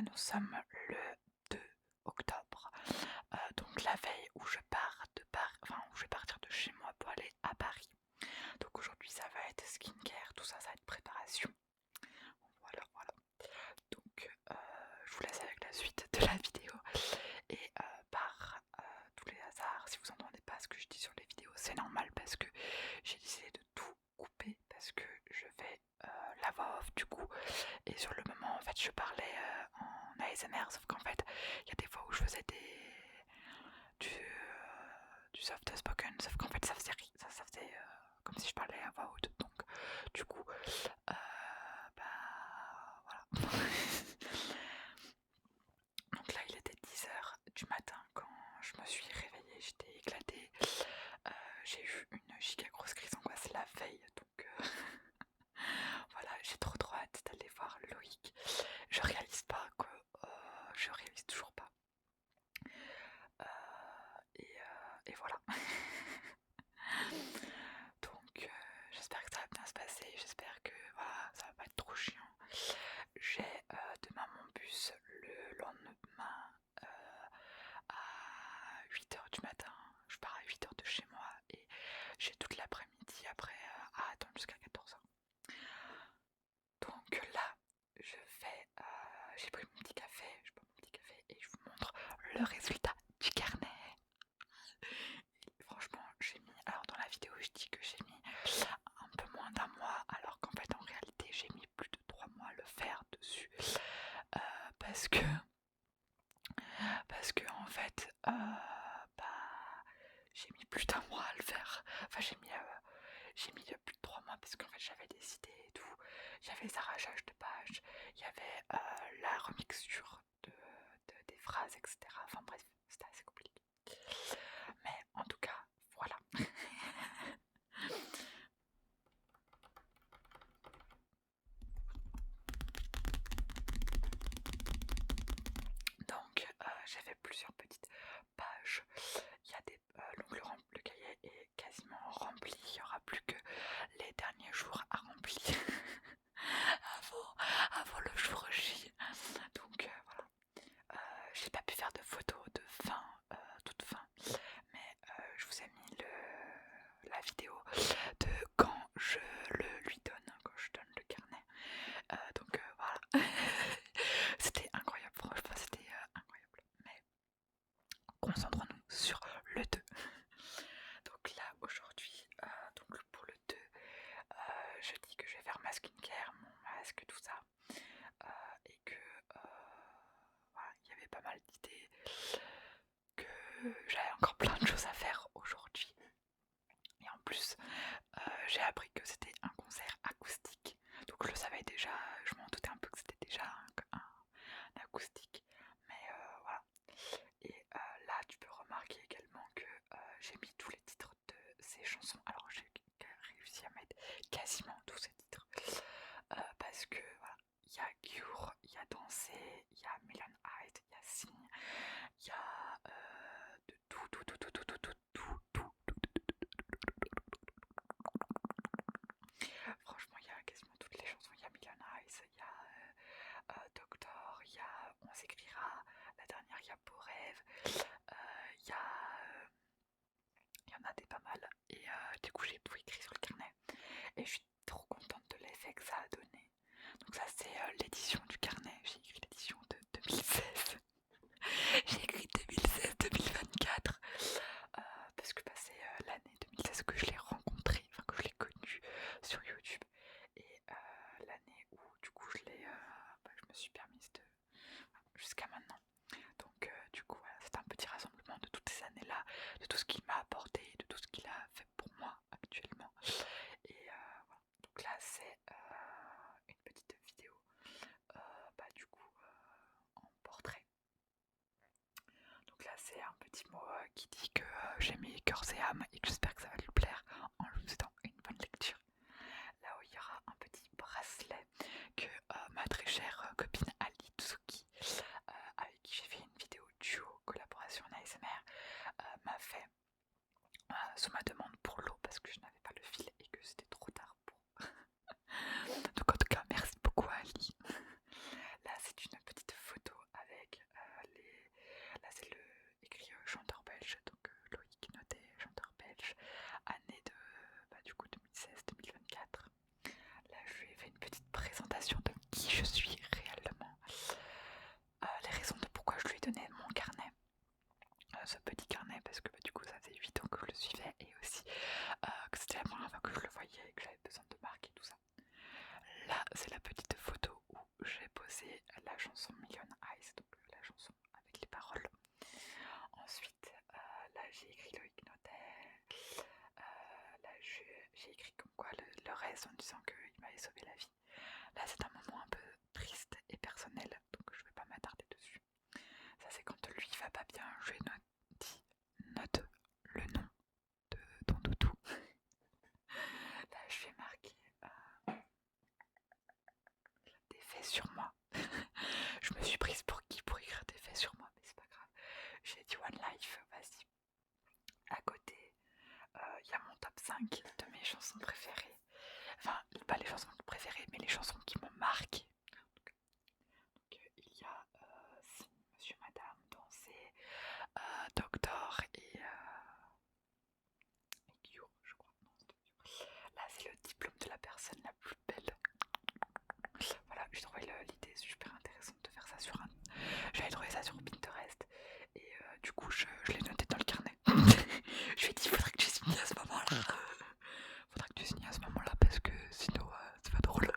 là nous sommes le 2 octobre, donc la veille où je pars de Paris, enfin où je vais partir de chez moi pour aller à Paris. Donc aujourd'hui ça va être skincare, tout ça, ça va être préparation. Voilà, voilà. Donc je vous laisse avec la suite de la vidéo. Et par tous les hasards, si vous entendez pas ce que je dis sur les vidéos, c'est normal parce que j'ai décidé de tout couper parce que je fais la voix off du coup. Et sur le moment, en fait, je parlais en ASMR, sauf qu'en fait, il y a des fois où je faisais du soft spoken, sauf qu'en fait, ça faisait, ça faisait comme si je parlais à voix haute. Donc, du coup, bah voilà. Donc là, il était 10h du matin quand je me suis réveillée, j'étais éclatée. J'ai eu une giga grosse crise d'angoisse la veille, donc voilà, j'ai trop hâte d'aller voir Loïc. Je réalise pas que je réalise toujours pas. Et voilà. Donc j'espère que ça va bien se passer, j'espère que voilà, ça va pas être trop chiant. J'ai demain mon bus le lendemain à 8h du matin. Je pars à 8h de chez moi et j'ai toute l'après-midi après à attendre jusqu'à 14h. Donc là, j'ai pris mon petit café, je bois mon petit café et je vous montre le résultat du carnet. Et franchement, j'ai mis, alors dans la vidéo je dis que j'ai mis un peu moins d'un mois, alors qu'en fait en réalité j'ai mis plus de 3 mois à le faire dessus. Parce que en fait, j'ai mis plus d'un mois à le faire. Enfin j'ai mis plus de 3 mois parce qu'en fait j'avais des idées et tout. Il y avait les arrachages de pages, il y avait la remixture des phrases, etc. Enfin bref, c'était assez compliqué. Mais en tout cas, voilà. Donc j'ai fait plusieurs petites pages. Il y a le cahier est quasiment rempli. Il n'y aura plus que les derniers jours à remplir avant le jour J. Donc voilà. J'ai pas pu faire de photos de fin, toute fin, mais je vous ai mis la vidéo de quand je le lui donne, quand je donne le carnet. Donc voilà. C'était incroyable, franchement, c'était incroyable. Mais concentrons-nous sur le 2. Donc là, aujourd'hui, donc pour le 2, je dis que je vais faire ma skincare, mon masque, tout ça. Et que voilà, il y avait pas mal d'idées, que j'avais encore plein de choses à faire aujourd'hui. Et en plus, j'ai appris que c'était un concert acoustique. Donc je le savais déjà, je m'en doutais un peu que c'était déjà un acoustique. Mais voilà. Et là, tu peux remarquer également que j'ai mis tous les titres de ces chansons. Alors j'ai réussi à mettre quasiment tous ces titres. Parce que voilà, il y a Cure, il y a Danser, il y a Million Eyes, il y a Signe, il y a de tout. Franchement, il y a quasiment toutes les chansons. Il y a Million Eyes, il y a Doctor, il y a On s'écrira, la dernière, il y a Beau Rêve, il y en a des pas mal. Et du coup, j'ai tout écrit sur le carnet. Et je suis trop contente de l'effet que ça a donné. Donc ça, c'est l'édition du carnet. J'ai écrit l'édition de 2016. J'ai écrit 2016-2024 parce que c'est l'année 2016 que je l'ai rencontré, enfin que je l'ai connu sur YouTube, et l'année où du coup je me suis permise de jusqu'à maintenant. Donc du coup voilà, c'est un petit rassemblement de toutes ces années-là, de tout ce qu'il m'a apporté, de tout ce qu'il a fait pour moi actuellement. Et voilà. Donc là c'est une petite vidéo du coup en portrait. Donc là c'est un petit mot qui dit que j'ai mis cœurs et âme et que j'espère que ça va lui plaire en lui faisant une bonne lecture. Là où il y aura un petit bracelet que ma très chère copine Ali Tsuki, avec qui j'ai fait une vidéo duo collaboration en ASMR, m'a fait sous ma demande pour l'eau parce que je n'avais pas le fil et que c'était trop tard pour. Donc en tout cas merci beaucoup Ali. Là c'est une petite photo chanson Million Eyes, donc la chanson avec les paroles. Ensuite, là j'ai écrit Loïc Notet, là j'ai écrit comme quoi le reste en disant qu'il m'avait sauvé la vie. Là c'est un moment un peu triste et personnel, donc je vais pas m'attarder dessus. Ça c'est quand lui va pas bien, je lui ai dit note le nom de ton doudou. Là je vais marquer des faits sur moi. Je me suis prise pour qui pour écrire des faits sur moi, mais c'est pas grave. J'ai dit One Life, vas-y. À côté, il y a mon top 5 de mes chansons préférées. Enfin, pas les chansons préférées, mais les chansons qui m'ont marqué. Donc, il y a Si, Monsieur, Madame, Danser, Doctor et Cure, je crois. Non, là, c'est le diplôme de la personne la plus belle. Voilà, j'ai trouvé l'idée super intéressante de faire ça sur un... J'avais trouvé ça sur Pinterest et du coup je l'ai noté dans le carnet. Je lui ai dit faudrait que tu signes à ce moment-là. Faudrait que tu signes à ce moment-là parce que sinon c'est pas drôle.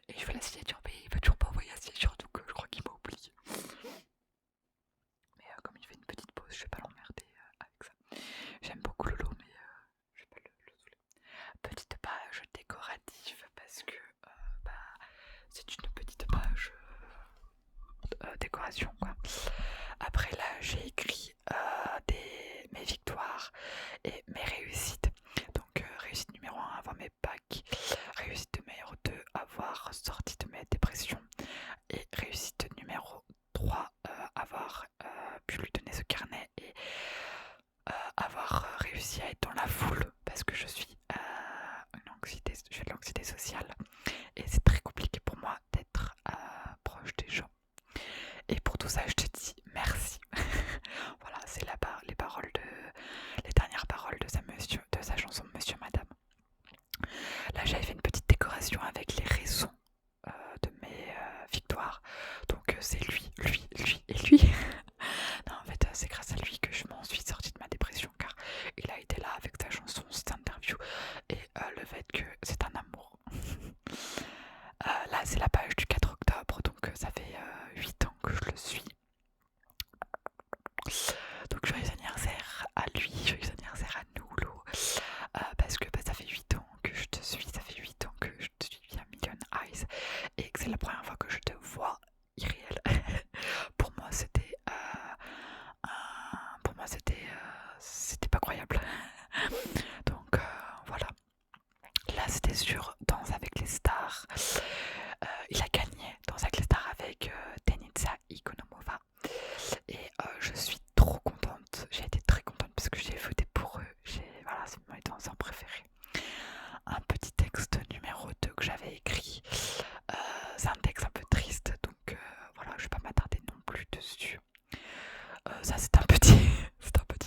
Et je fais la signature mais il veut toujours pas envoyer la signature donc je crois qu'il m'a oublié. Mais comme il fait une petite pause je vais pas l'emmerder avec ça. J'aime beaucoup Lolo mais je vais pas le saouler. Petite page décorative parce que c'est une petite page décoration quoi. Après là j'ai écrit mes victoires et mes réussites. Donc réussite numéro 1 avoir mes bacs, réussite numéro 2 avoir sorti de mes dépressions et réussite numéro 3 avoir pu lui donner ce carnet et avoir réussi à être dans la foule parce que je suis je fais de l'anxiété sociale et c'est très compliqué pour moi d'être proche des gens. Et pour tout ça, je te dis merci. Voilà, c'est les dernières paroles de sa chanson Monsieur Madame. Là, j'avais fait une petite décoration avec les raisons de mes victoires. Donc c'est lui et lui. Non, en fait, c'est grâce à lui que je m'en suis sortie de ma dépression car il a été là avec sa chanson, cette interview et le fait que c'est un amour. Là, c'est la page du 4 octobre, donc ça fait 8 ans que je le suis. Donc joyeux anniversaire à lui, joyeux anniversaire à nous, Lo. Parce que ça fait 8 ans que je te suis, ça fait 8 ans que je te suis via Million Eyes et que c'est la première fois que je te vois irréel. Pour moi, c'était c'était pas croyable. Donc voilà. Là, c'était sur Danse avec les stars. Il a gagné Danse avec les stars avec Denitsa Ikonomova. Et je suis trop contente. J'ai été très contente parce que j'ai voté pour eux. Voilà, c'est mes danseurs préférés. Un petit texte numéro 2 que j'avais écrit. C'est un texte un peu triste, donc voilà, je vais pas m'attarder non plus dessus. Ça c'est un petit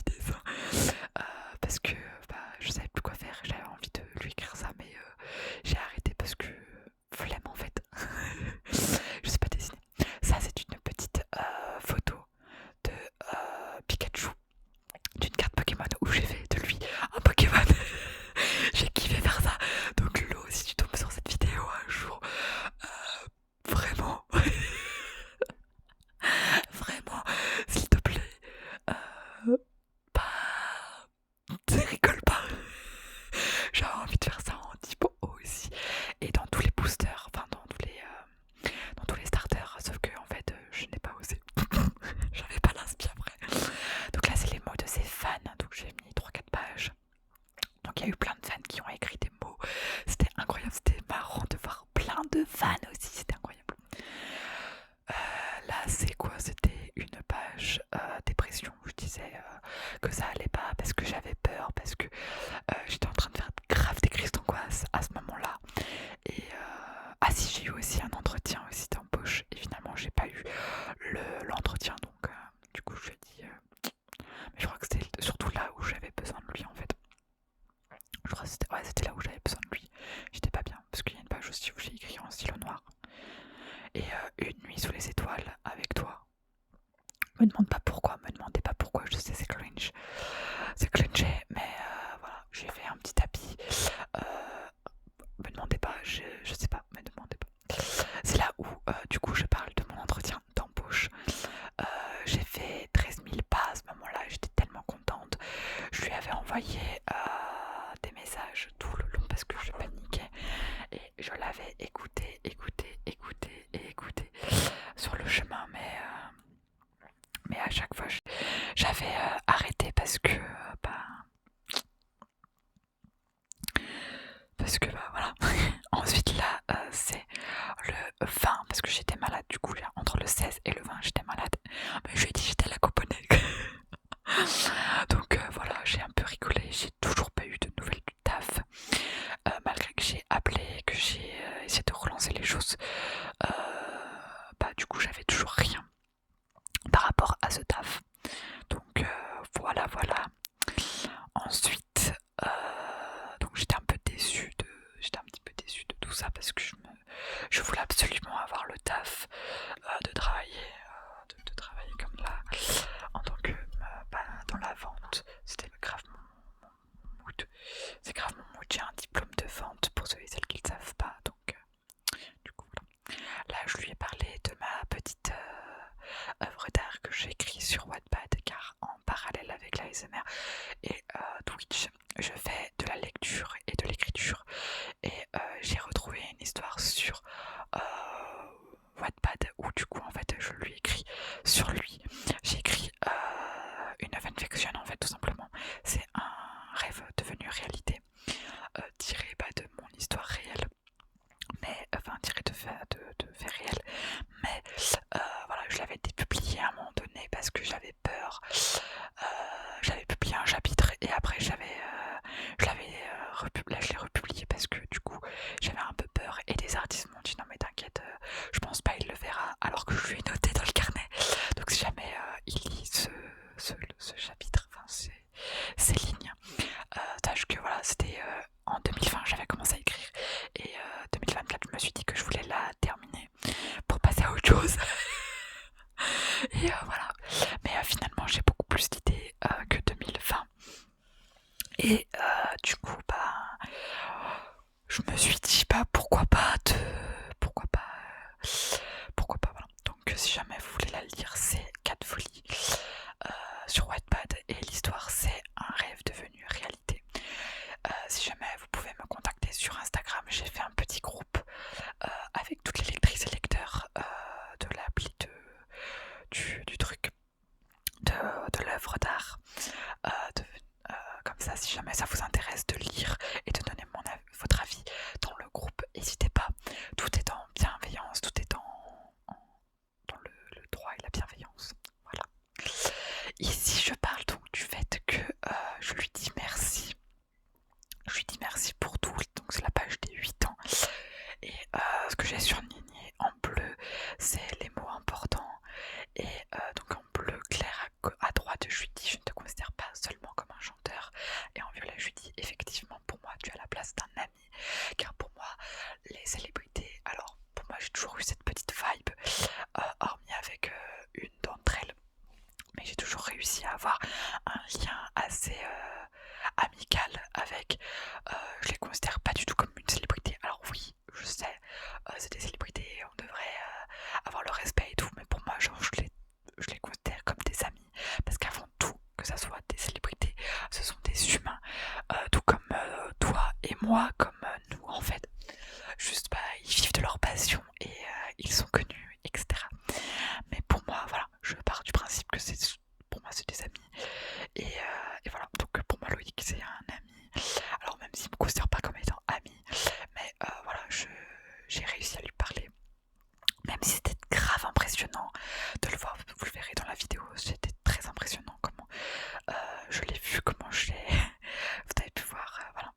dessin parce que je savais plus quoi faire, j'avais envie de lui écrire ça mais j'ai arrêté parce que flemme en fait. Je sais pas dessiner. Ça c'est une petite photo de Pikachu d'une carte Pokémon où j'ai fait de lui un Pokémon. J'ai kiffé faire ça. Donc Lolo, si tu tombes sur cette vidéo un jour, vraiment vraiment s'il te plaît rigole pas. J'avais envie de faire ça en typo aussi et dans tous les boosters, enfin dans tous les starters, sauf que en fait je n'ai pas osé. J'avais pas l'inspi après. Donc là c'est les mots de ses fans, donc j'ai mis 3-4 pages. Donc il y a eu plein de fans qui ont écrit des mots. C'était incroyable, c'était marrant de voir plein de fans aussi, c'était incroyable. Là c'est quoi? C'était une page dépression où je disais que ça allait pas parce que j'avais peur, parce que j'étais en train de faire grave des crises d'angoisse à ce moment-là. Et si, j'ai eu aussi un entretien aussi d'embauche et finalement j'ai pas eu l'entretien, donc du coup je lui ai dit mais je crois que c'était surtout là où j'avais besoin de lui en fait. Je crois que c'était là où j'avais besoin de lui. J'étais pas bien parce qu'il y a une page aussi où j'ai écrit en stylo noir et une nuit sous les étoiles avec toi. Me demandez pas pourquoi, je sais c'est cringe, mais voilà, j'ai fait un petit tapis. Me demandez pas, je sais pas, me demandez pas. C'est là où du coup je parle de mon entretien fait arrêter parce que voilà. Ensuite là c'est le 20 parce que j'étais malade, du coup entre le 16 et le 20 j'étais malade, mais je lui ai dit j'étais à la Copenhague. Donc voilà, j'ai un peu rigolé, j'ai toujours pas eu de nouvelles du taf, malgré que j'ai appelé, que j'ai essayé de relancer les choses. Du coup j'avais toujours rien par rapport à ce taf. Donc voilà. Ensuite, donc j'étais un petit peu déçue de tout ça parce que je voulais absolument avoir le taf, de travailler, de travailler comme là en tant que dans la vente. C'était grave mon mood. C'est grave mon mood. J'ai un diplôme de vente pour ceux et celles qui ne le savent pas. Donc du coup voilà. Là je lui ai parlé de ma petite œuvre d'art que j'ai écrite sur Wattpad, car en parallèle avec l'ASMR et Twitch, je fais de la lecture et de l'écriture, et j'ai retrouvé une histoire sur Wattpad où du coup en fait je lui écris sur lui. J'ai écrit une fanfiction en fait, tout simplement. C'est un rêve devenu réalité, tiré de mon histoire réelle, mais enfin tiré de faits réels, mais voilà, je l'avais dépublié à un moment donné parce que j'avais peur. J'avais publié un chapitre et après je l'ai republié parce que du coup j'avais un peu peur, et des artistes m'ont dit non mais t'inquiète, je pense pas il le verra, alors que je lui ai noté dans le carnet. Donc si jamais il lit ce chapitre, enfin ces lignes, sache que voilà, c'était en 2020 j'avais commencé à écrire, et 2024 je me suis dit que je voulais la terminer pour passer à autre chose. Et voilà, mais finalement j'ai beaucoup plus d'idées que 2020, et du coup je me suis dit pourquoi pas voilà. Donc si jamais vous voulez la lire, c'est 4 folies sur Wattpad, et l'histoire c'est un rêve devenu réalité. Si jamais vous pouvez me contacter sur Instagram, j'ai fait un petit groupe avec toutes les lectrices et lecteurs de l'appli du truc de l'œuvre d'art, comme ça si jamais ça vous intéresse de lire et de donner votre avis dans le groupe, n'hésitez pas. Tout est en bienveillance, tout est dans le droit et la bienveillance, voilà. Ici je parle donc du fait que je lui dis merci pour tout. Donc c'est la page des 8 ans, et ce que j'ai surligné en bleu c'est les mots importants, et donc en bleu clair à droite je lui dis je ne te considère pas seulement comme un chanteur, et en violet je lui dis effectivement pour moi tu as la place d'un ami, car pour moi les célébrités, alors pour moi j'ai toujours eu cette petite vibe, hormis avec une d'entre elles, mais j'ai toujours réussi à avoir un lien assez amical avec. Je les considère pas du tout comme une célébrité. Alors oui, je sais, c'est des célébrités, on devrait avoir le respect et tout, mais pour moi, genre, je les considère comme des amis, parce qu'avant tout, que ça soit des célébrités, ce sont des humains, tout comme toi et moi, comme nous en fait. Juste, ils vivent de leur passion, et ils sont connus, etc. Mais pour moi, voilà, je pars du principe que pour moi c'est des amis, et voilà. Donc pour moi Loïc c'est un ami, alors même s'il me considère pas comme étant ami, mais voilà, j'ai réussi à lui parler, même si c'était grave impressionnant de le voir. Vous le verrez dans la vidéo, c'était très impressionnant comment je l'ai vu, comment je l'ai vous avez pu voir, voilà.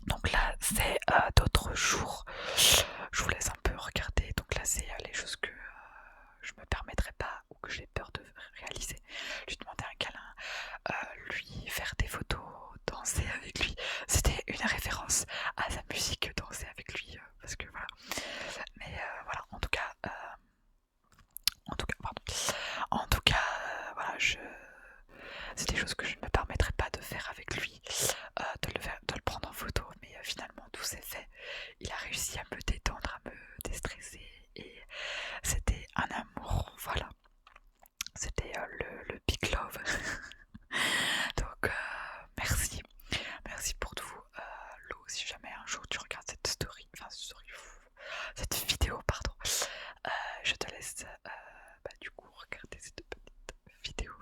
Donc là c'est d'autres jours, je vous laisse un peu regarder. Donc là c'est les choses que je me permettrai pas ou que j'ai peur de réaliser. Lui demander un câlin, lui faire des photos, danser avec lui. C'était une référence à sa musique, danser avec lui, parce que voilà. Mais voilà, pardon. Voilà, c'est des choses que je ne me permettrai pas de faire avec lui, de le prendre en photo, mais finalement tout s'est fait. Il a réussi à me détendre, à me déstresser, et c'était un amour, voilà. C'était le big love. Donc merci pour tout. Lou, si jamais un jour tu regardes cette cette vidéo, pardon, je te laisse du coup regarder cette petite vidéo.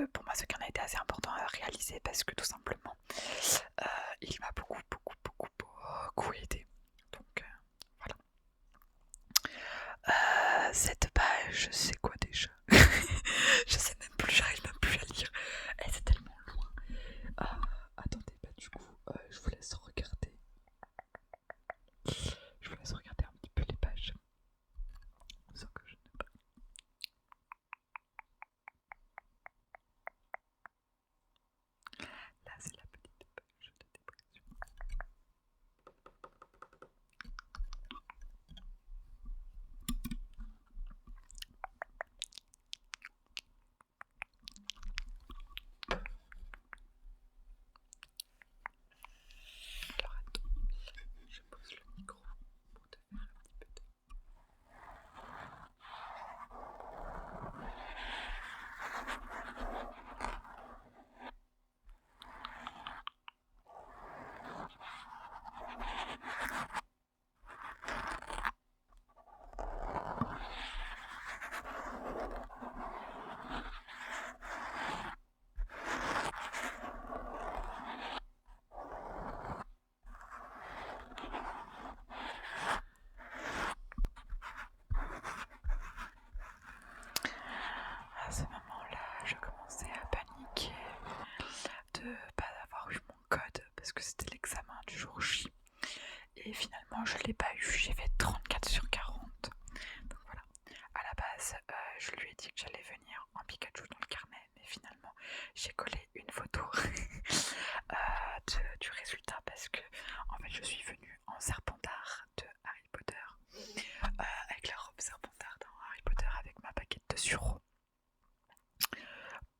pour moi ce qui en a été assez important à réaliser parce que tout simplement il m'a beaucoup aidé. Donc voilà. Cette page, c'est quoi déjà? Je sais même plus, j'arrive même plus à lire. Et c'est tellement loin. Attendez, bah du coup, je vous laisse regarder. Je vous laisse regarder un petit peu les pages. Sans que je ne pas. Là, c'est la petite page de dépression. Alors attends, je pose le micro pour te faire un petit peu de... À ce moment-là, je commençais à paniquer de pas avoir eu mon code parce que c'était l'examen du jour J. Et finalement, je l'ai pas eu, j'ai fait 34 sur 40. Donc voilà, à la base, je lui ai dit que j'allais venir en Pikachu dans le carnet, mais finalement, j'ai collé une photo du résultat parce que en fait, je suis venue en Serpentard de Harry Potter, avec la robe Serpentard dans Harry Potter avec ma baguette de sureau.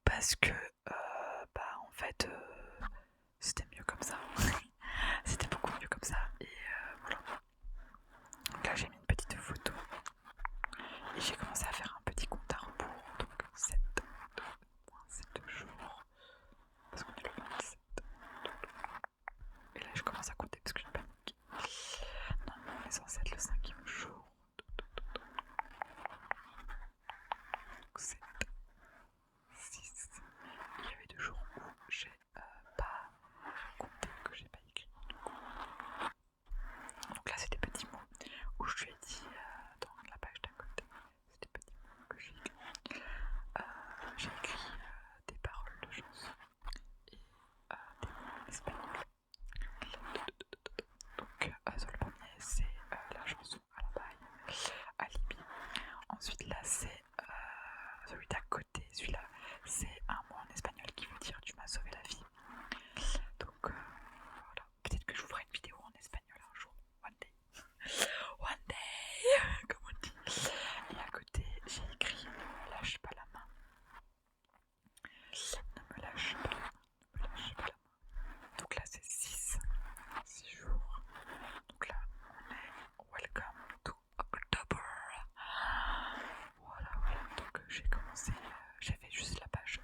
Parce que, en fait, c'était mieux comme ça. C'était beaucoup mieux comme ça. Et voilà. Donc là, j'ai mis une petite photo. Et j'ai commencé à faire un petit compte à rebours. Donc 7 jours. Parce qu'on est le 27. Et là, je commence à compter parce que je panique. Normalement, on est censé être le 5e jour. Donc 7, 6. Il y avait 2 jours où j'ai pas compté, que j'ai pas écrit. Donc là, c'est des petits mots où je lui ai dit dans la page d'à côté. C'est des petits mots que j'ai écrits. J'ai écrit des paroles de chansons et des mots en espagnol. Donc sur le premier, c'est la chanson à la baille, Alibi. Ensuite, là, c'est celui d'à côté. Celui-là, c'est un mot en espagnol qui veut dire tu m'as sauvé la vie. Donc voilà, peut-être que je vous ferai une vidéo en espagnol un jour. One day. One day, comme on dit. Et à côté, j'ai écrit ne me lâche pas la main. Ne me lâche pas la main. Ne me lâche pas la main. Donc là, c'est 6 jours. Donc là, on est welcome to October. Voilà. Donc j'ai commencé, j'ai fait juste la page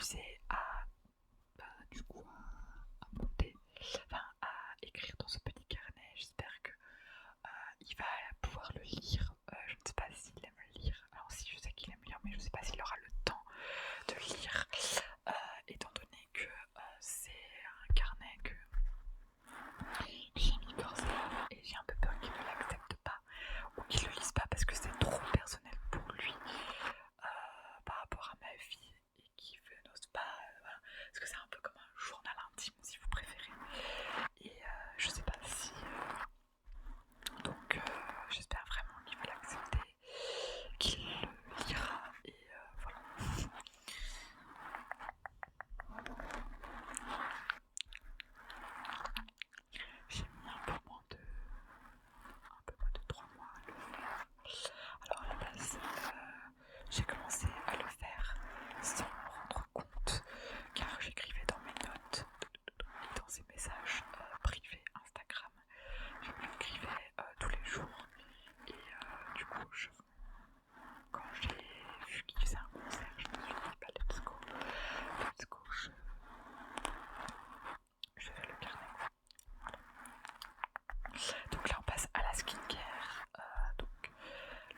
m'amuser à du coup à monter, enfin à écrire dans ce petit carnet. J'espère que il va pouvoir le lire. Je ne sais pas s'il aime lire. Alors si, je sais qu'il aime lire, mais je ne sais pas s'il aura le temps de lire, étant donné que c'est un carnet que j'ai mis corps et âme, et j'ai un peu peur qu'il ne l'accepte pas ou qu'il ne le lise pas parce que c'est trop personnel pour lui par rapport à ma vie, et qu'il n'ose pas, voilà. Parce que c'est un peu comme un journal intime si vous préférez, et je sais pas si donc j'espère vraiment qu'il va l'accepter, qu'il le lira, et voilà. J'ai mis un peu moins de 3 mois à le faire. Alors à la base, j'ai commencé à le faire sans me rendre compte, car j'écrivais dans mes notes et dans ces messages privés Instagram. Je l'écrivais tous les jours, et du coup, quand j'ai vu qu'il faisait un concert, je me suis dit bah let's go, je fais le carnet. Voilà. Donc là on passe à la skincare. Donc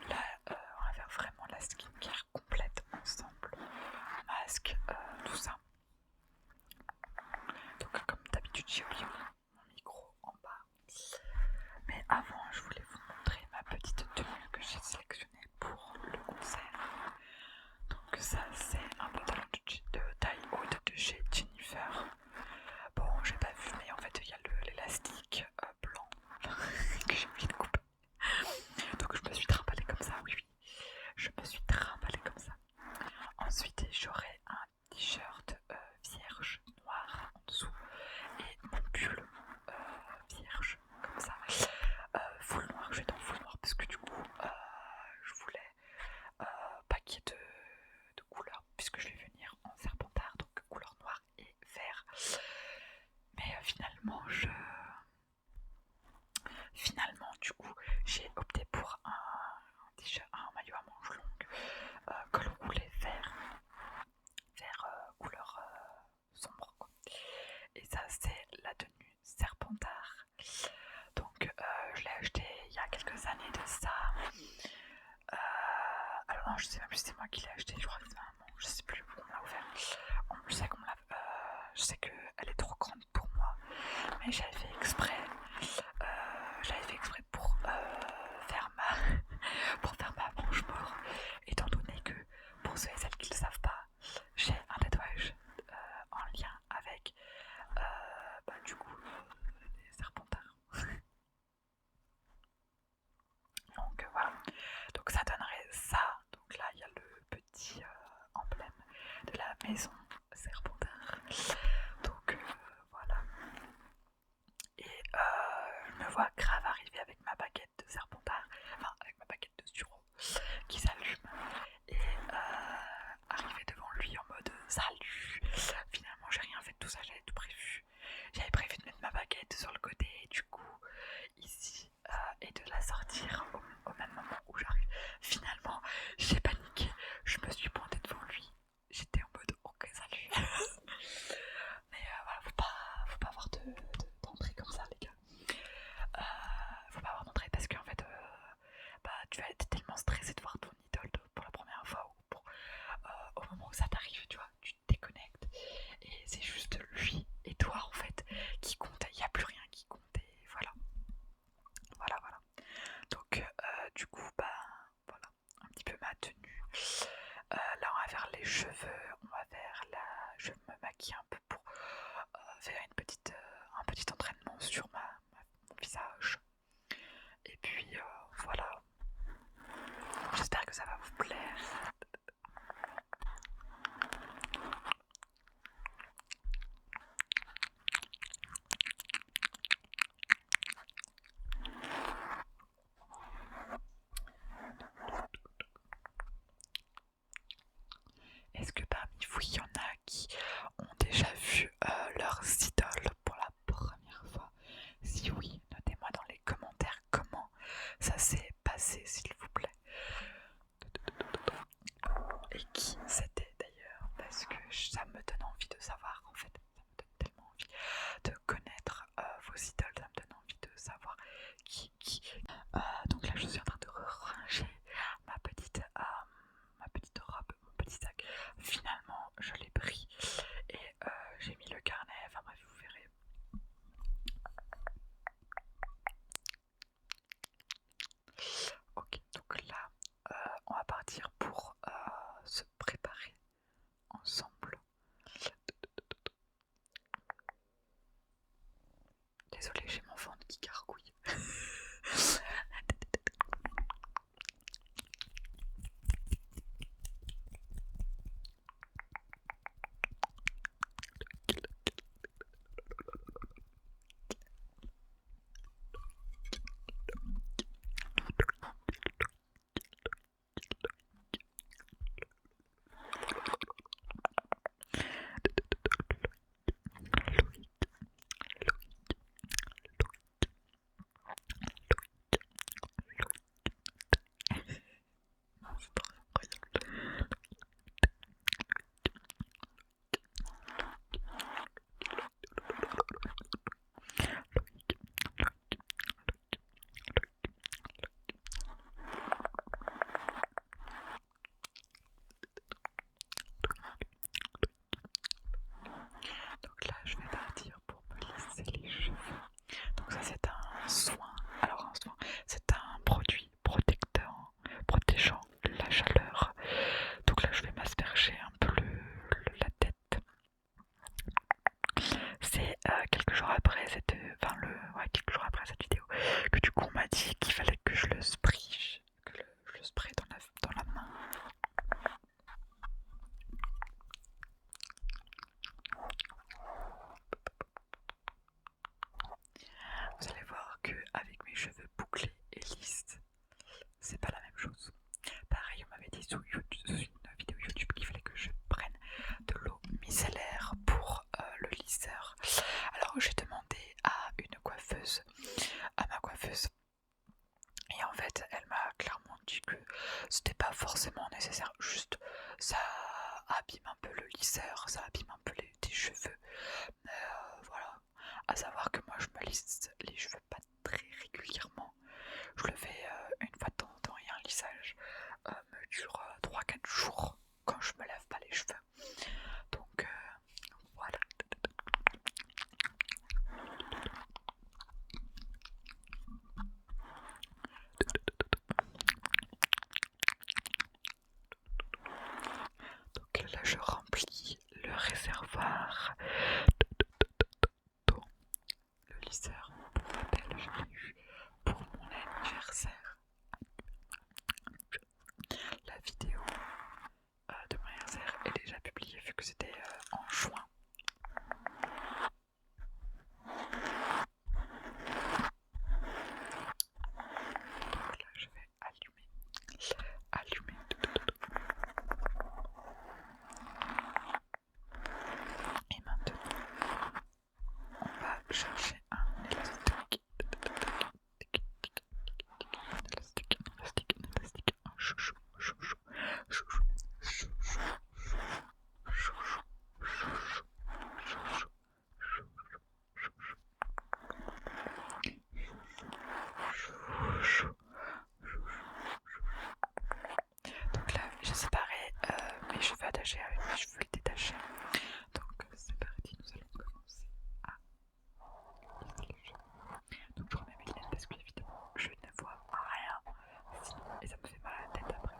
là on va faire vraiment la skincare complète ensemble. Masque, tout ça. Donc comme d'habitude j'ai oublié mon micro en bas. Mais avant je voulais vous montrer ma petite tenue que j'ai sélectionnée pour le concert. Donc ça c'est un pantalon de taille haute de chez Jennifer. Bon, j'ai pas vu, mais en fait il y a l'élastique blanc que j'ai oublié de couper. Donc je me suis trimballée comme ça, oui, je me suis trimballée comme ça. Ensuite j'aurai un t-shirt vierge noir en dessous et mon pull vierge comme ça. Full noir, je vais dans full noir parce que du coup je voulais pas qu'il y ait de couleurs puisque je vais venir en serpentard, donc couleur noire et vert. Mais finalement du coup j'ai opté pour un t-shirt, un maillot à manches longues col roulé vert couleur sombre quoi. Et ça c'est la tenue serpentard. Donc je l'ai acheté il y a quelques années de ça. Alors non, je sais même plus si c'est moi qui l'ai acheté, je crois que c'est maman, je sais plus où on me l'a offert. Je sais qu'elle est trop grande pour moi, mais j'avais fait exprès pour faire ma manche mort, étant donné que pour ceux et celles qui ne le savent pas, j'ai un tatouage en lien avec du coup les serpentards. Donc voilà, donc ça donnerait ça. Donc là il y a le petit emblème de la maison Serpentard. Donc voilà. Et je me vois grave arriver avec ma baguette de Serpentard, enfin avec ma baguette de sureau qui s'allume, et arriver devant lui en mode salut. Finalement j'ai rien fait de tout ça, j'avais tout prévu. J'avais prévu de mettre ma baguette sur le côté, du coup ici, et de la sortir au même moment où j'arrive. Finalement j'ai paniqué, je me suis pointée devant lui, j'étais en mode ok salut. Mais voilà, faut pas avoir d'entrée comme ça les gars. Faut pas avoir d'entrée parce qu'en fait tu vas être tellement stressé de voir ton idole pour la première fois, ou au moment où ça t'arrive, tu vois, tu te déconnectes et c'est juste lui et toi en fait qui compte, il n'y a plus rien qui compte, et voilà. Donc du coup voilà un petit peu ma tenue. Là on va faire les cheveux, je me maquille un peu pour faire un petit entraînement sur mon visage. Et puis voilà, j'espère que ça va vous plaire. Est-ce que parmi vous il y en a qui ont déjà vu leurs idoles pour la première fois? Si oui, notez-moi dans les commentaires comment ça s'est passé s'il vous plaît. Et qui c'était d'ailleurs, parce parce que ça me donne envie de savoir en fait, ça me donne tellement envie de connaître vos idoles, ça me donne envie de savoir qui. Donc là je suis en train de ranger ma petite robe, mon petit sac. Finalement je l'ai pris et j'ai mis le carnet, enfin bref vous verrez. Ok, donc là on va partir pour se préparer ensemble. Désolée, j'ai mon ventre qui gargouille. Donc là je vais partir pour me lisser les cheveux. Donc ça c'est un soin, alors un soin, c'est un produit protecteur, protégeant la chaleur. Donc là je vais m'asperger un peu la tête. C'est quelques jours après cette, quelques jours après cette vidéo que du coup on m'a dit qu'il fallait que je le spray, je le spray dans la main. Vous allez voir que avec mes cheveux bouclés et lisses, c'est pas la même chose. Pareil, on m'avait dit sur une vidéo YouTube qu'il fallait que je prenne de l'eau micellaire pour le lisseur. Alors j'ai demandé à ma coiffeuse, et en fait elle m'a clairement dit que c'était pas forcément nécessaire, juste ça abîme un peu le lisseur, ça abîme un peu tes cheveux. Voilà, à savoir que moi je me lisse les cheveux pas très régulièrement, je le fais une fois de temps en temps et un lissage me dure 3-4 jours quand je me lave pas les cheveux. Donc voilà. Donc là je remplis le réservoir d'eau. Le lisseur, pour rappel, je l'ai eu pour mon anniversaire. La vidéo de mon anniversaire est déjà publiée vu que c'était en juin. Donc là je vais allumer. Et maintenant on va chercher un élastique. Un chouchou. Donc là j'ai séparé mes cheveux attachés avec mes cheveux détachés. Donc c'est parti, nous allons commencer à lisser les cheveux. Donc je remets mes lunettes parce qu'évidemment je ne vois rien sinon, et ça me fait mal à la tête après.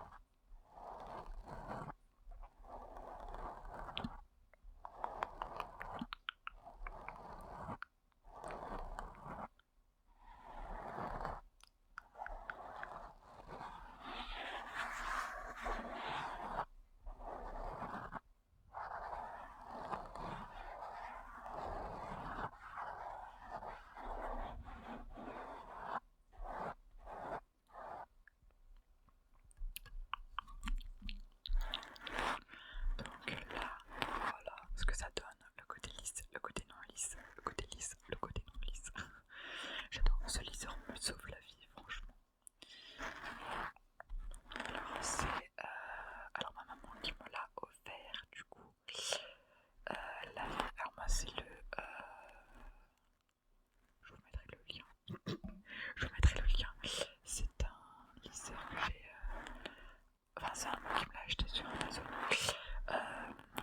c'est un mec qui me l'a acheté sur Amazon.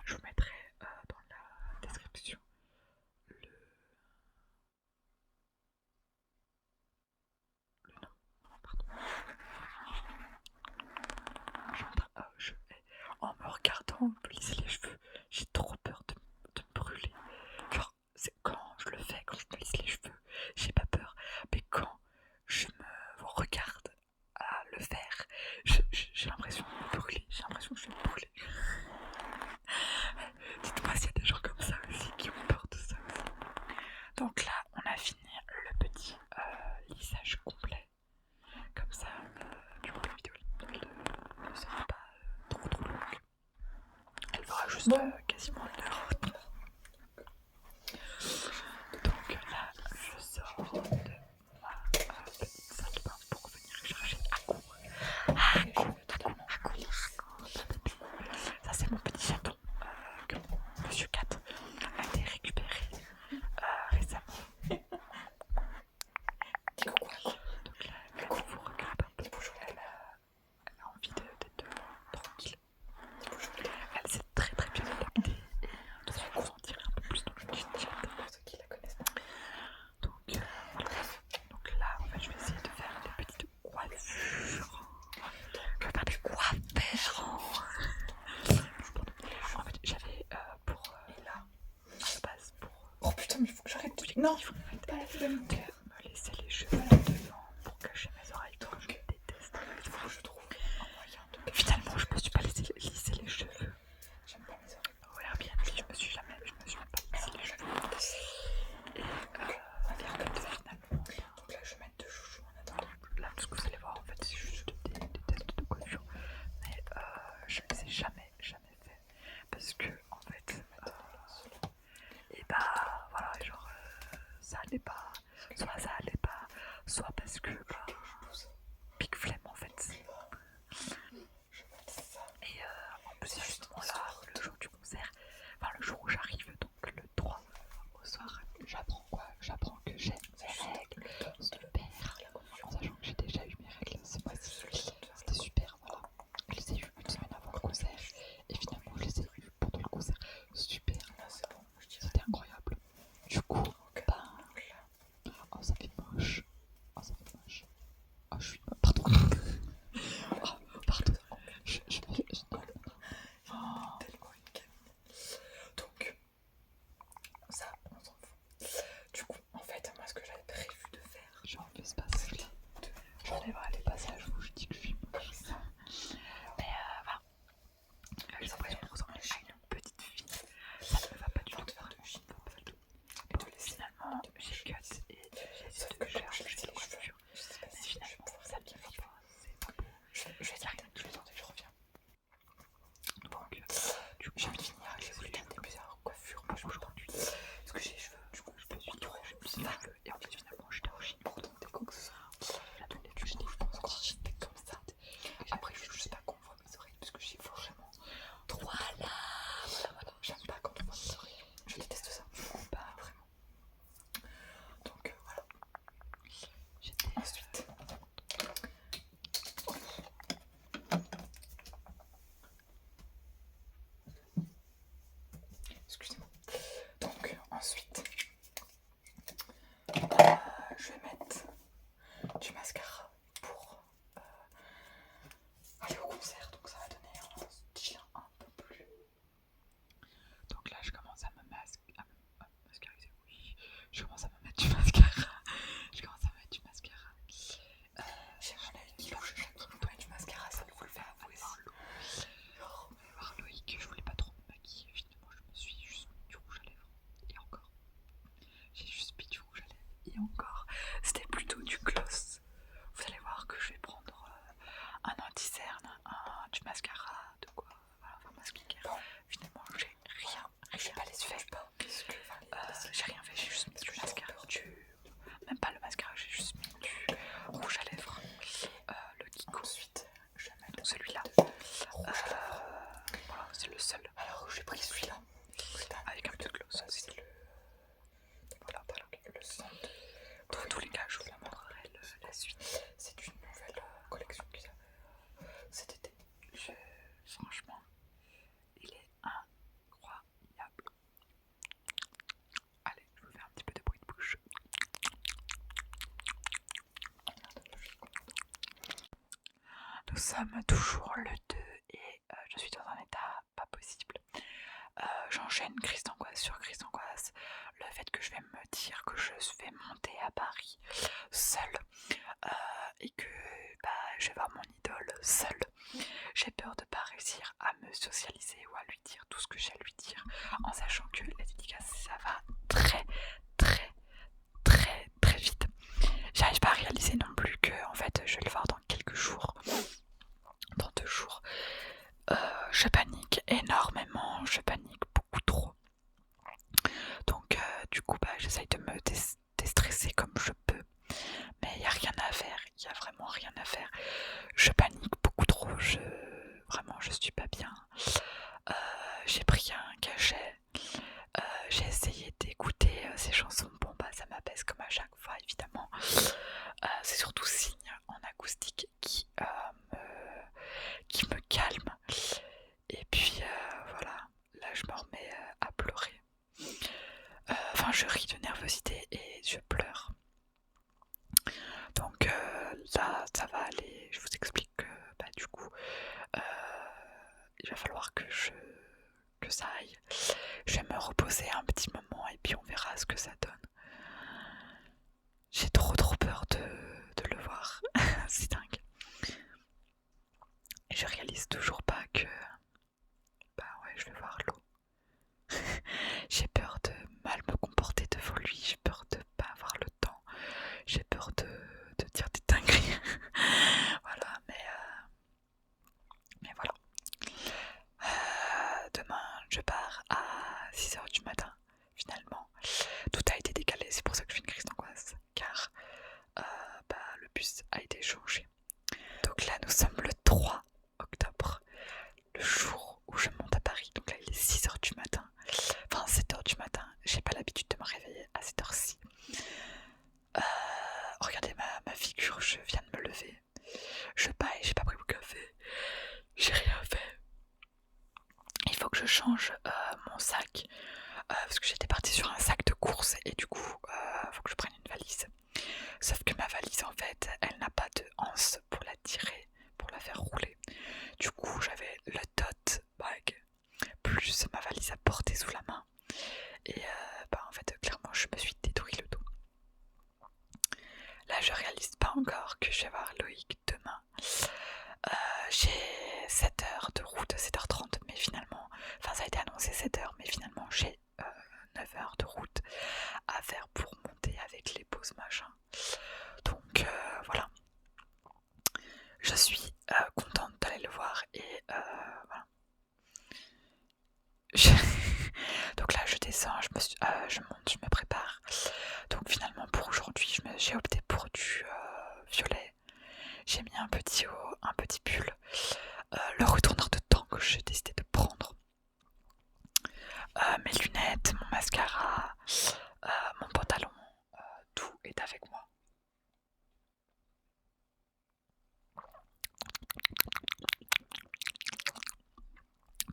Je vous mettrai dans la description le nom. Pardon. En me regardant me lisser les cheveux, j'ai trop peur de me brûler. Genre, c'est quand je le fais, quand je me lisse les cheveux, j'ai pas peur. Mais quand je me regarde à le faire, j'ai l'impression de me brûler. J'ai l'impression que je vais me brûler. Dites-moi s'il y a des gens comme ça aussi qui ont peur de ça aussi. Donc là, on a fini le petit lissage complet. Comme ça, du coup, la vidéo ne sera pas trop longue. Elle fera juste quasiment 1 heure. Donc là, je sors de ma petite salle de bain pour venir chercher à court. Ça, c'est mon petit chaton que Monsieur Cat a été récupéré récemment. Donc là, elle vous regarde un peu. Elle a envie d'être tranquille. Elle s'est très bien adaptée et de se consentir un peu plus dans le petit chat. Pour ceux qui la connaissent pas. Donc là, en fait, je vais essayer de faire des petites coiffures. Je vais faire des coiffures. En fait, j'avais pour là, à la base, pour. Oh putain, mais il faut que j'arrête. Non, il faut pas la faire. Me laisser les cheveux devant pour cacher mes oreilles. Donc je déteste. Il faut que je trouve un moyen de. Finalement, je me suis pas laissé lisser les cheveux. J'aime pas mes oreilles. Ouais, Airbnb, je me suis jamais pas lissé les cheveux. Et finalement. Donc là, je vais mettre 2 chouchous en attendant. Là, tout ce que vous allez voir, en fait, c'est juste des tests de coiffure. Mais je ne les ai jamais fait. Parce que, en fait, et bah voilà, genre ça allait pas, soit ça allait pas, soit parce que pique flemme en fait. Et en plus, c'est justement là, le jour du concert, enfin le jour où j'arrive, donc le 3 au soir, j'apprends quoi? J'apprends que j'ai mes règles, super, en sachant que j'ai déjà eu mes règles ce mois-ci. C'était super, voilà. Je les ai eu une semaine avant le concert, et finalement je les ai eu pendant le concert. Super, c'était incroyable. Du coup, oh ça fait moche. Oh ça fait moche. sommes toujours le 2 et je suis dans un état pas possible. J'enchaîne crise d'angoisse sur crise d'angoisse. Le fait que je vais me dire que je vais monter à Paris seule et que je vais voir mon idole seule. J'ai peur de ne pas réussir à me socialiser ou à lui dire tout ce que j'ai à lui dire, en sachant que les dédicaces ça va très vite. J'arrive pas à réaliser non plus que en fait je vais le voir dans quelques jours, dans 2 jours. Je panique énormément, je panique beaucoup trop. Donc du coup j'essaye de me déstresser comme je peux. Mais il n'y a rien à faire, il n'y a vraiment rien à faire. Je panique beaucoup trop, vraiment je suis pas bien. J'ai pris un cachet, j'ai essayé d'écouter ces chansons. Bon ça m'apaise comme à chaque fois évidemment. C'est surtout Signe en acoustique qui me calme. Et puis voilà, là je me remets à pleurer. Enfin je ris de nervosité et je pleure. Donc là ça va aller, je vous explique que du coup il va falloir que ça aille. Je vais me reposer un petit moment et puis on verra ce que ça donne. J'ai trop peur de le voir, c'est dingue. Et je réalise toujours pas que je vais voir l'eau. J'ai peur de mal me comporter devant lui, j'ai peur de pas avoir le temps, j'ai peur de dire des dingueries. Voilà, mais voilà. Demain, je pars à 6h du matin, finalement. Tout a été décalé, c'est pour ça que je fais une crise d'angoisse, car le bus a été changé. Donc là, nous sommes le 3 octobre, le jour où je monte à Paris. Donc là, il est 6h du matin, enfin 7h du matin. J'ai pas l'habitude de me réveiller à cette heure-ci. Regardez ma figure, je viens de me lever. Je paille, j'ai pas pris mon café, j'ai rien fait. Il faut que je change mon sac parce que j'étais partie sur un sac de course et du coup faut que je prenne une valise. Sauf que ma valise en fait elle n'a pas de anse pour la tirer, pour la faire rouler. Du coup j'avais le tote bag plus ma valise à porter sous la main et en fait clairement je me suis détruit le dos. Là je réalise pas encore que je vais voir Loïc demain. J'ai 7h de route, 7h30 mais finalement, enfin ça a été annoncé 7h mais finalement j'ai 9h de route à faire pour monter avec les pauses machin. Donc voilà, je suis contente d'aller le voir et voilà. Donc là je descends, je monte, je me prépare. Donc finalement pour aujourd'hui j'ai opté pour du violet. J'ai mis un petit haut, un petit pull, le retourneur de temps que j'ai décidé de prendre, mes lunettes, mon mascara, mon pantalon, tout est avec moi.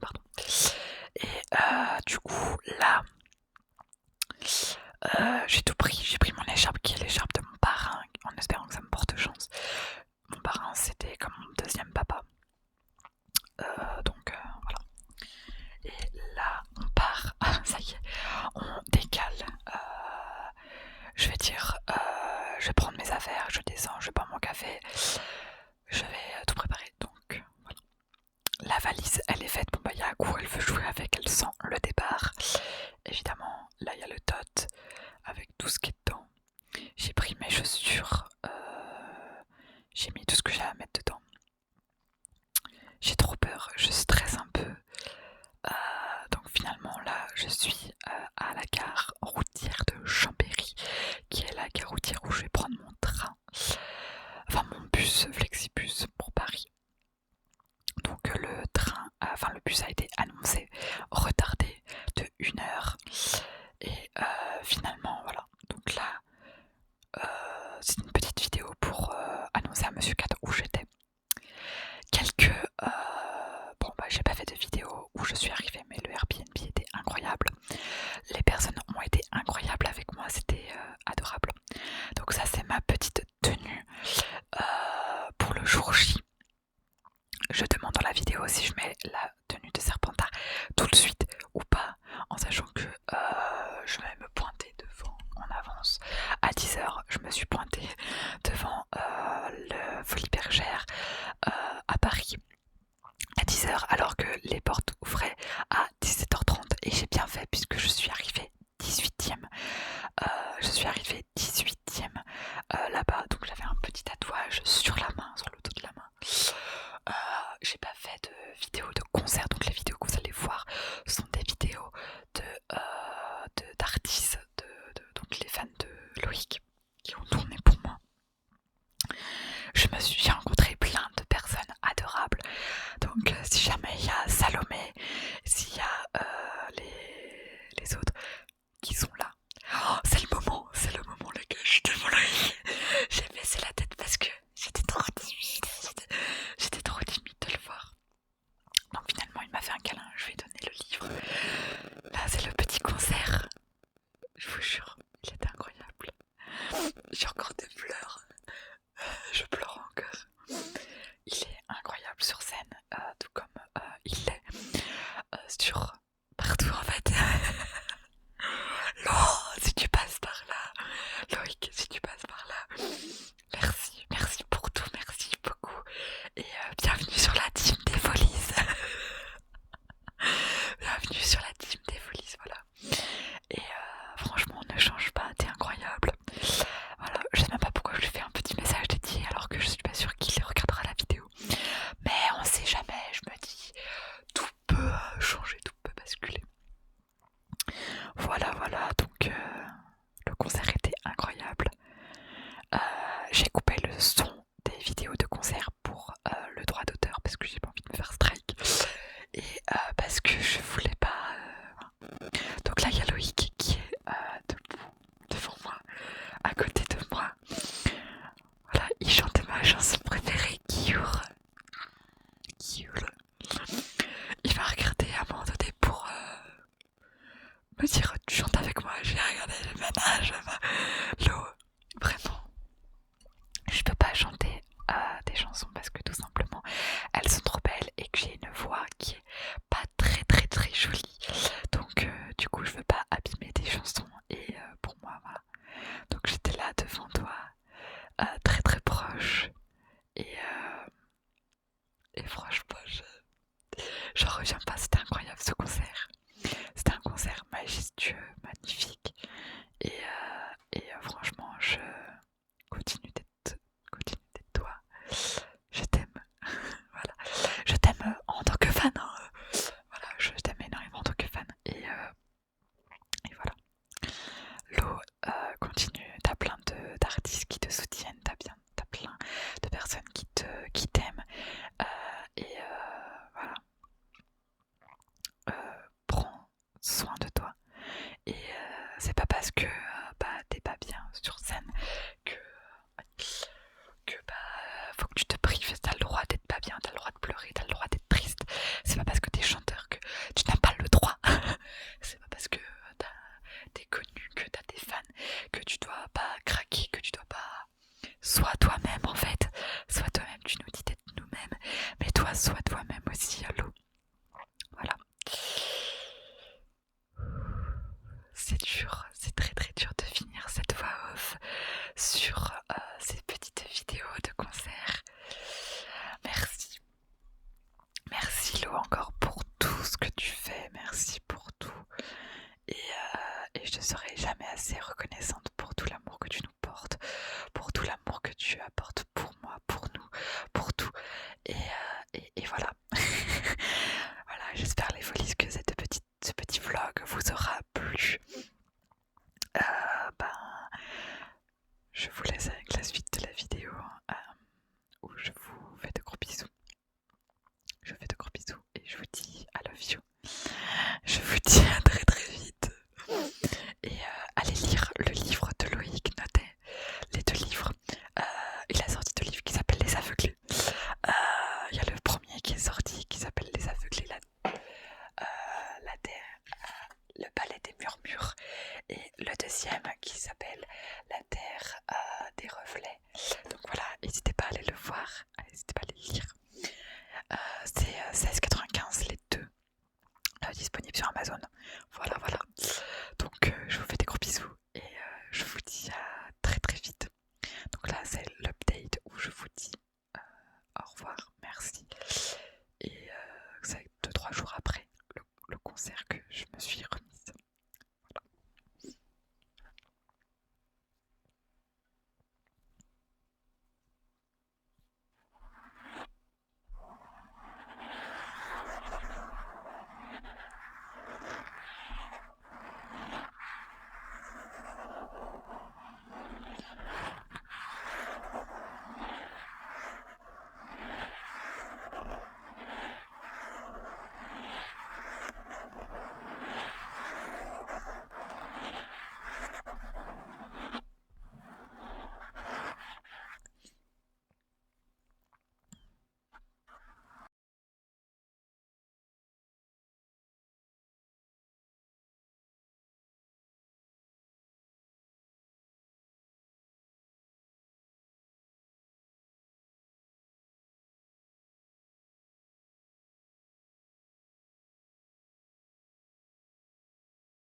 Pardon. Et du coup là j'ai tout pris, j'ai pris mon écharpe qui est l'écharpe de mon parrain en espérant que ça me porte chance. Mon parrain c'était comme mon deuxième papa. Donc voilà. Et là on part, ça y est, on décale. Je vais dire, je vais prendre mes affaires, je descends, je bois mon café, je vais tout préparer. Donc voilà. La valise elle est faite, il y a un coup elle veut jouer avec, elle sent le départ. Évidemment là il y a le tot avec tout ce qui est dedans. J'ai pris mes chaussures, j'ai mis tout ce que j'ai à mettre dedans. J'ai trop peur, je stresse un peu. Donc finalement là je suis à la gare routière de Chambéry, qui est la gare routière où je vais prendre mon train, enfin mon bus Flexibus pour Paris. Donc le bus a été annoncé retardé de 1 heure et finalement voilà. Donc là c'est une petite vidéo pour annoncer à Monsieur 4 où j'étais. J'ai pas fait de vidéo où je suis arrivée, mais le Airbnb était incroyable. Les personnes ont été incroyables avec moi, c'était adorable. Donc ça c'est ma petite tenue pour le jour J. alors que les portes ouvraient à 17h30 et j'ai bien fait puisque je suis arrivée 18e. Je suis arrivée 18e là-bas, donc j'avais un petit tatouage sur la main, sur le dos de la main. J'ai pas fait de vidéo de concert, donc les vidéos que vous allez voir sont des vidéos d'artistes, donc les fans de Loïc qui ont tourné pour moi. J'ai rencontré plein de personnes adorables, donc si jamais il y a Salomé, s'il y a les autres qui sont là, oh, c'est le moment les gars, je suis désolée, j'ai baissé la tête parce que j'étais trop timide, j'étais trop timide de le voir. Donc finalement il m'a fait un câlin, je lui ai donné le livre. Là c'est le petit concert, je vous jure, il était incroyable. J'ai encore des pleurs, je pleure encore. Il est incroyable sur scène, tout comme il est sur